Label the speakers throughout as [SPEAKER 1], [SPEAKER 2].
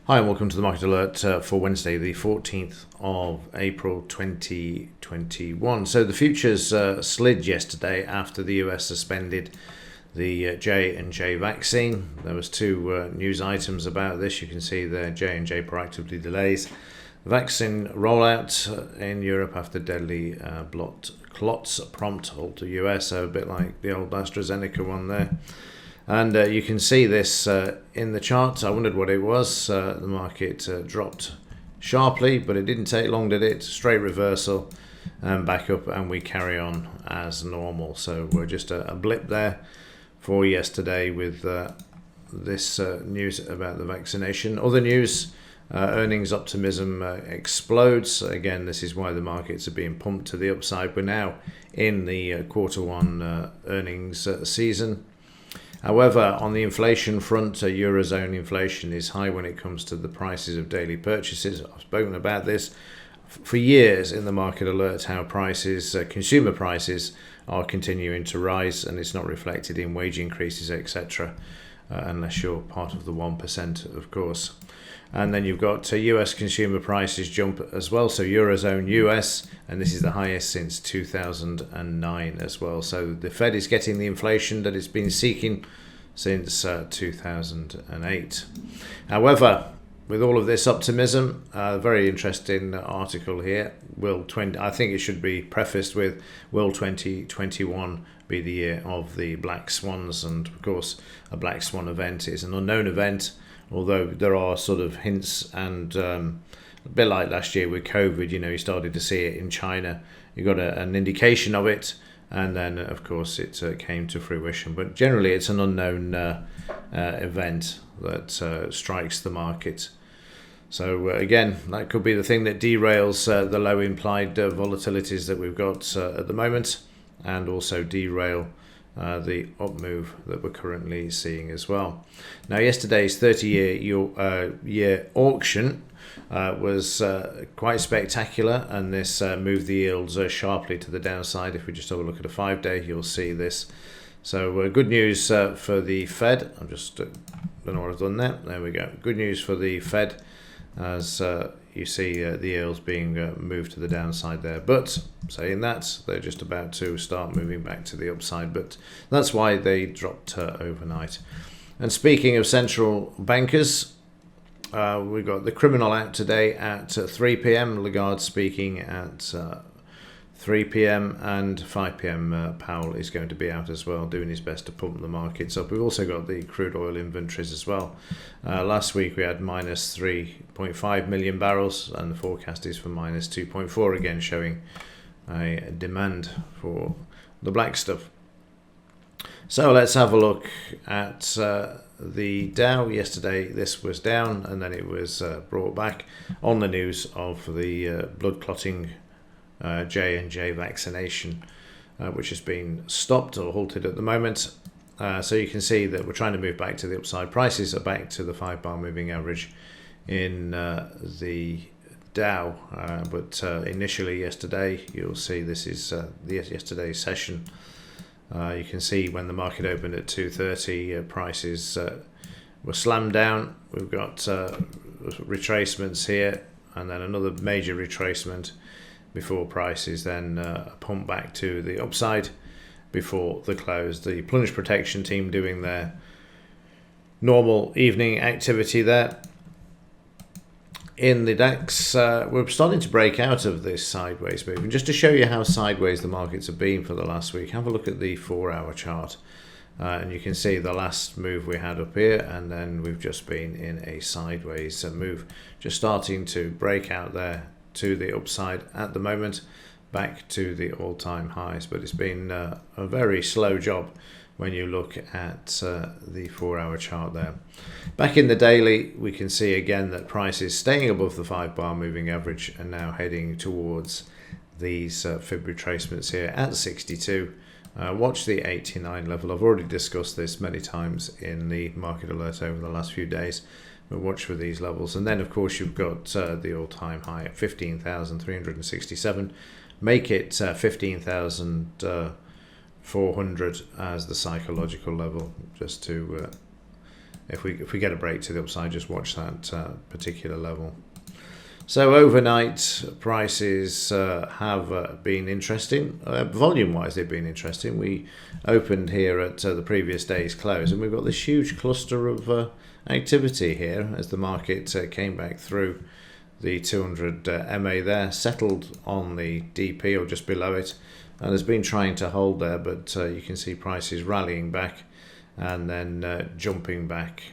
[SPEAKER 1] Hi and welcome to the Market Alert for Wednesday, the 14th of April 2021. So the futures slid yesterday after the US suspended the J&J vaccine. There was two news items about this. You can see the J&J proactively delays the vaccine rollout in Europe after deadly blood clots prompt halt to US, so a bit like the old AstraZeneca one there. And you can see this in the charts. I wondered what it was. The market dropped sharply, but it didn't take long, did it? Straight reversal and back up, and we carry on as normal. So we're just a blip there for yesterday with this news about the vaccination. Other news, earnings optimism explodes. Again, this is why the markets are being pumped to the upside. We're now in the quarter one earnings season. However, on the inflation front, Eurozone inflation is high when it comes to the prices of daily purchases. I've spoken about this for years in the Market Alert, how prices, consumer prices, are continuing to rise, and it's not reflected in wage increases, etc., unless you're part of the 1%, of course. And then you've got US consumer prices jump as well, so Eurozone US, and this is the highest since 2009 as well. So the Fed is getting the inflation that it's been seeking since 2008. However, with all of this optimism, a very interesting article here. I think it should be prefaced with, will 2021 be the year of the black swans? And of course, a black swan event is an unknown event, although there are sort of hints, and a bit like last year with COVID, you started to see it in China. You got an indication of it, and then of course it came to fruition. But generally it's an unknown event that strikes the market. So again, that could be the thing that derails the low implied volatilities that we've got at the moment, and also derail the up move that we're currently seeing as well. Now, yesterday's 30-year auction was quite spectacular, and this moved the yields sharply to the downside. If we just have a look at a 5-day, you'll see this. So good news for the Fed. I'm just don't know what I've done there. There we go. Good news for the Fed, as you see the yields being moved to the downside there. But saying that, they're just about to start moving back to the upside, but that's why they dropped overnight. And speaking of central bankers, we've got the criminal out today at 3 p.m. Lagarde speaking at 3 p.m. and 5 p.m. Powell is going to be out as well, doing his best to pump the markets up. We've also got the crude oil inventories as well. Last week we had minus 3.5 million barrels, and the forecast is for minus 2.4, again showing a demand for the black stuff. So let's have a look at the Dow. Yesterday this was down, and then it was brought back on the news of the blood clotting J&J vaccination, which has been stopped or halted at the moment. So you can see that we're trying to move back to the upside. Prices are back to the 5-bar moving average in the Dow, but initially yesterday, you'll see this is yesterday's session. You can see when the market opened at 2:30, prices were slammed down. We've got retracements here, and then another major retracement before prices then pump back to the upside before the close. The plunge protection team doing their normal evening activity there. In the DAX, we're starting to break out of this sideways move. And just to show you how sideways the markets have been for the last week, have a look at the 4-hour chart. And you can see the last move we had up here, and then we've just been in a sideways move, just starting to break out there to the upside at the moment, back to the all-time highs. But it's been a very slow job when you look at the 4-hour chart there. Back in the daily, we can see again that price is staying above the 5-bar moving average and now heading towards these fib retracements here at 62. Watch the 89 level. I've already discussed this many times in the Market Alert over the last few days, but watch for these levels. And then of course you've got the all-time high at 15,367. Make it 15,400 as the psychological level, just to if we get a break to the upside, just watch that particular level. So overnight prices have been interesting. Volume-wise, they've been interesting. We opened here at the previous day's close, and we've got this huge cluster of activity here as the market came back through the 200 MA there, settled on the DP or just below it, and has been trying to hold there, but you can see prices rallying back and then jumping back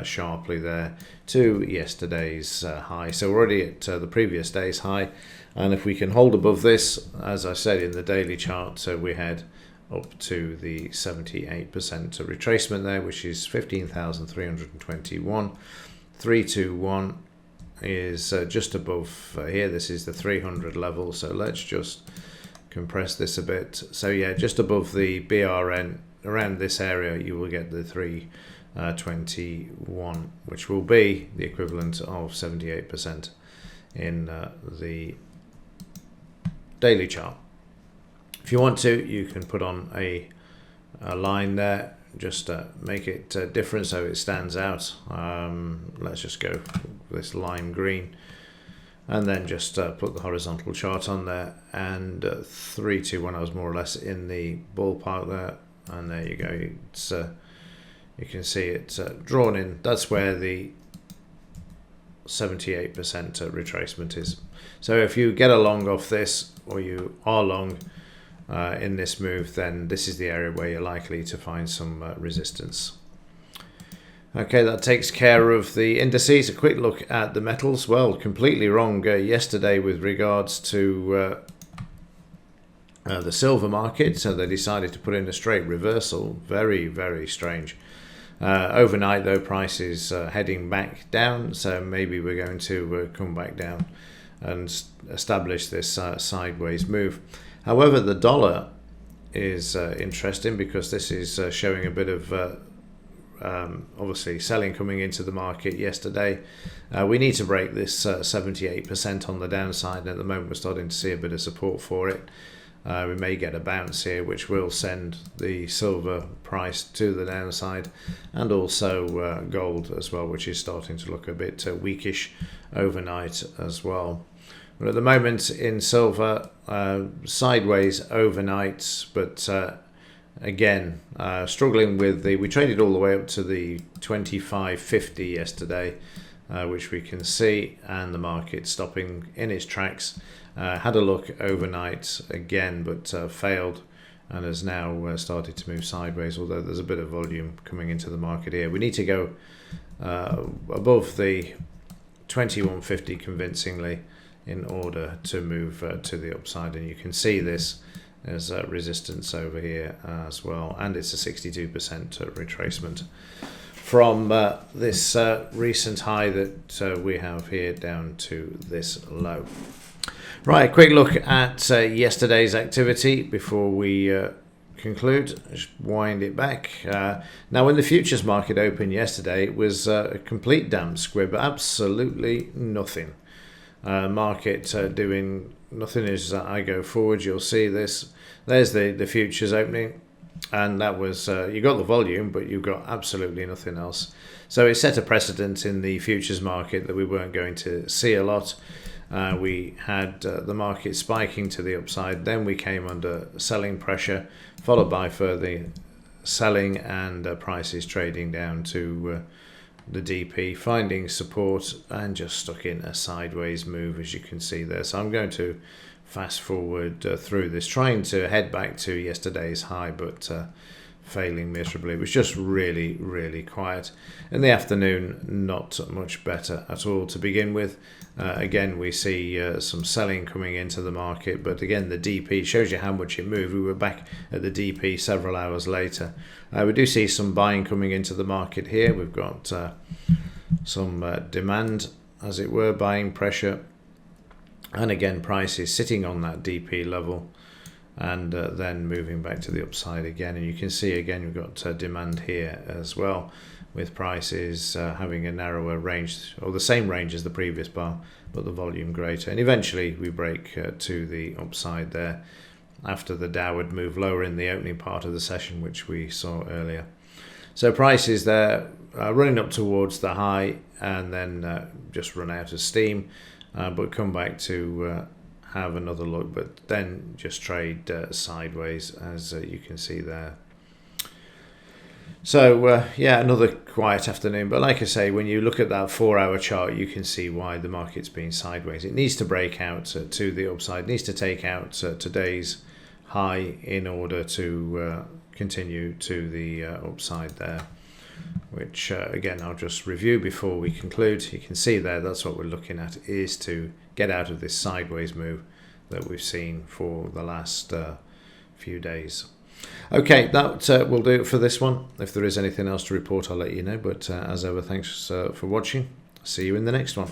[SPEAKER 1] sharply there to yesterday's high. So we're already at the previous day's high, and if we can hold above this, as I said in the daily chart, so we head up to the 78% retracement there, which is 15,321. 321 is just above here. This is the 300 level, so let's just compress this a bit. So yeah, just above the BRN, around this area, you will get the 321, which will be the equivalent of 78% in the daily chart. If you want to, you can put on a line there, just make it different so it stands out. Let's just go with this lime green, and then just put the horizontal chart on there, and 321, I was more or less in the ballpark there, and there you go. It's you can see it drawn in. That's where the 78% retracement is. So if you get a long off this, or you are long in this move, then this is the area where you're likely to find some resistance. Okay, that takes care of the indices. A quick look at the metals. Well, completely wrong yesterday with regards to the silver market, so they decided to put in a straight reversal. Very, very strange. Overnight, though, prices heading back down, so maybe we're going to come back down and establish this sideways move. However, the dollar is interesting because this is showing a bit of obviously selling coming into the market yesterday. We need to break this 78% on the downside, and at the moment we're starting to see a bit of support for it. We may get a bounce here, which will send the silver price to the downside, and also gold as well, which is starting to look a bit weakish overnight as well. But at the moment in silver, sideways overnight, but again, struggling with we traded all the way up to the 25.50 yesterday, which we can see, and the market stopping in its tracks. Had a look overnight again, but failed, and has now started to move sideways, although there's a bit of volume coming into the market here. We need to go above the 21.50 convincingly in order to move to the upside, and you can see this as resistance over here as well, and it's a 62% retracement from this recent high that we have here down to this low. Right, quick look at yesterday's activity before we conclude. Just wind it back. Now, when the futures market opened yesterday, it was a complete damn squib, absolutely nothing. Market doing nothing. As I go forward, you'll see this. There's the futures opening, and that was you got the volume, but you got absolutely nothing else. So it set a precedent in the futures market that we weren't going to see a lot. We had the market spiking to the upside, then we came under selling pressure, followed by further selling, and prices trading down to the DP, finding support and just stuck in a sideways move, as you can see there. So I'm going to fast forward through this, trying to head back to yesterday's high, but failing miserably. It was just really, really quiet. In the afternoon, not much better at all to begin with. Again, we see some selling coming into the market, but again, the DP shows you how much it moved. We were back at the DP several hours later. We do see some buying coming into the market here. We've got some demand, as it were, buying pressure, and again, prices sitting on that DP level, and then moving back to the upside again. And you can see again we've got demand here as well, with prices having a narrower range, or the same range as the previous bar, but the volume greater. And eventually we break to the upside there after the Dow had moved lower in the opening part of the session, which we saw earlier. So prices there running up towards the high and then just run out of steam, but come back to have another look, but then just trade sideways, as you can see there. So yeah, another quiet afternoon, but like I say, when you look at that 4-hour chart, you can see why the market's been sideways. It needs to break out to the upside, it needs to take out today's high in order to continue to the upside there, which again I'll just review before we conclude. You can see there, that's what we're looking at, is to get out of this sideways move that we've seen for the last few days. Okay, that will do it for this one. If there is anything else to report, I'll let you know, but as ever, thanks for watching. See you in the next one.